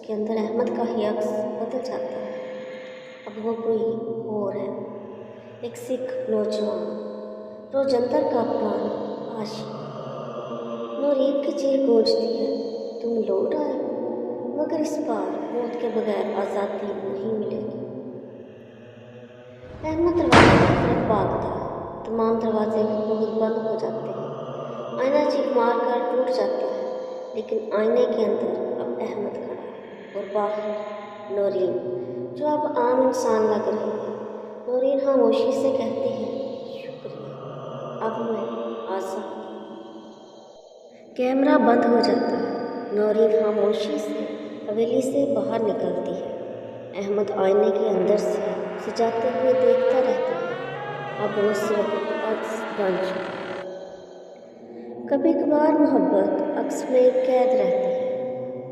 کے اندر احمد کا ہی عکس بدل جاتا ہے۔ اب وہ کوئی اور ہے، ایک سکھ نوجوان، روجندر کا پرانا عاشق۔ نورین کی چیخ گونجتی ہے، تم لوٹ آئے، مگر اس بار موت کے بغیر آزادی نہیں ملے گی۔ احمد دروازے کی طرف بھاگتا ہے، تمام دروازے بہت بند ہو جاتے ہیں۔ آئینہ چیخ مار کر ٹوٹ جاتا ہے، لیکن آئینے کے اندر اب احمد کھڑا ہے اور باہر نورین، جو اب عام انسان لگ رہی ہے۔ نورین خاموشی سے کہتی ہے، شکریہ، اب میں آزاد۔ کیمرہ بند ہو جاتا ہے۔ نورین خاموشی سے حویلی سے باہر نکلتی ہے۔ احمد آئینے کے اندر سے اسے جاتے ہوئے دیکھتا رہتا ہے۔ اب وہ صرف عکس بن چکا ہے۔ کبھی کبھار محبت عکس میں قید رہتی ہے،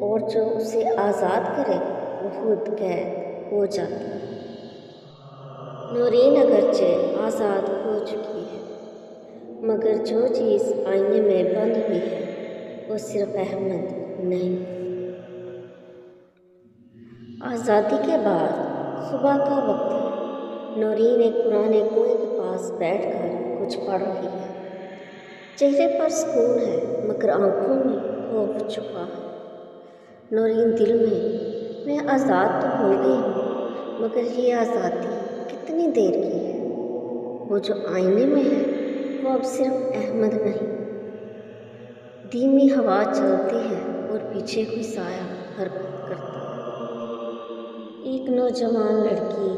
اور جو اسے آزاد کرے وہ خود قید ہو جاتا ہے۔ نورین اگرچہ آزاد ہو چکی ہے، مگر جو چیز آئینے میں بند ہوئی ہے وہ صرف احمد نہیں۔ آزادی کے بعد صبح کا وقت ہے۔ نورین ایک پرانے کنویں کے پاس بیٹھ کر کچھ پڑھ رہی ہے۔ چہرے پر سکون ہے، مگر آنکھوں میں خوف چھپا ہے۔ نورین دل میں آزاد تو ہو گئی ہوں، مگر یہ آزادی کتنی دیر کی ہے؟ وہ جو آئینے میں ہے وہ اب صرف احمد نہیں۔ دھیمی ہوا چلتی ہے اور پیچھے کوئی سایہ حرکت کرتا ہے۔ ایک نوجوان لڑکی،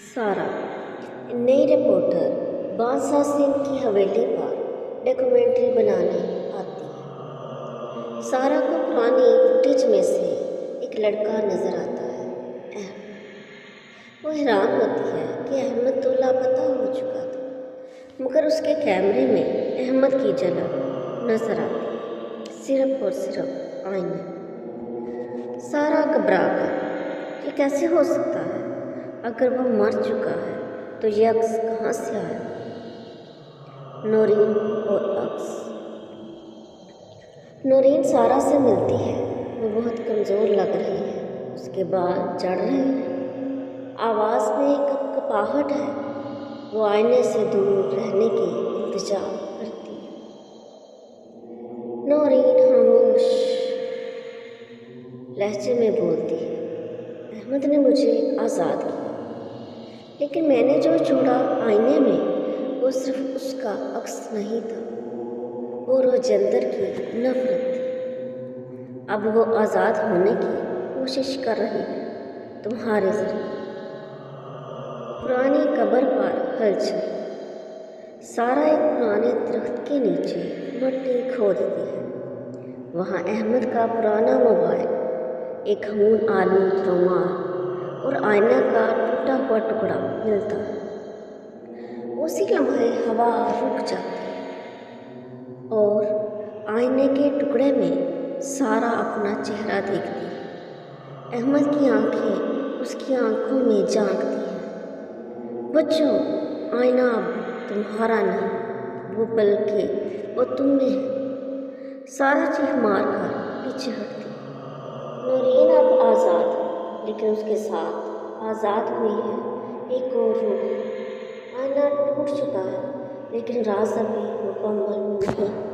سارا، نئی رپورٹر، بادشاہ سنگھ کی حویلی پر ڈاکیومنٹری بنانے آتی ہے۔ سارا کو پرانی فوٹیج میں سے ایک لڑکا نظر آتا ہے، احمد۔ وہ حیران ہوتی ہے کہ احمد تو لاپتہ ہو چکا تھا، مگر اس کے کیمرے میں احمد کی جھلک نظر آتی ہے، صرف اور صرف آئینے۔ سارا گھبرا کر، یہ کیسے ہو سکتا ہے؟ اگر وہ مر چکا ہے تو یہ عکس کہاں سے آیا؟ نورین اور عکس۔ نورین سارا سے ملتی ہے، وہ بہت کمزور لگ رہی ہے، اس کے بال جڑ رہے ہیں، آواز میں ایک کپکپاہٹ ہے۔ وہ آئینے سے دور رہنے کی التجا کرتی ہے۔ نورین خاموش لہجے میں بولتی ہے، احمد نے مجھے آزاد کیا، لیکن میں نے جو چھوڑا آئینے میں وہ صرف اس کا عکس نہیں تھا، وہ روجندر کی نفرت تھی۔ اب وہ آزاد ہونے کی کوشش کر رہی ہے تمہارے ذریعے۔ پرانی قبر پر ہلچل۔ سارا ایک پرانے درخت کے نیچے مٹی کھودتی ہے۔ وہاں احمد کا پرانا موبائل، ایک خون آلود رومال اور آئینہ کا ٹوٹا ہوا ٹکڑا ملتا ہے۔ اسی لمحے ہوا رک جاتی ہے اور آئینے کے ٹکڑے میں سارا اپنا چہرہ دیکھتی ہے۔ احمد کی آنکھیں اس کی آنکھوں میں جھانکتی ہیں۔ بچو، آئینہ اب تمہارا نہیں، وہ بلکہ وہ تم میں ہے۔ سارا چیخ مار کر پیچھے ہٹتی ہے۔ نورین اب آزاد ہے، لیکن اس کے ساتھ آزاد ہوئی ہے ایک اور روح۔ آئینہ ٹوٹ چکا ہے، لیکن راز ابھی مکمل نہیں۔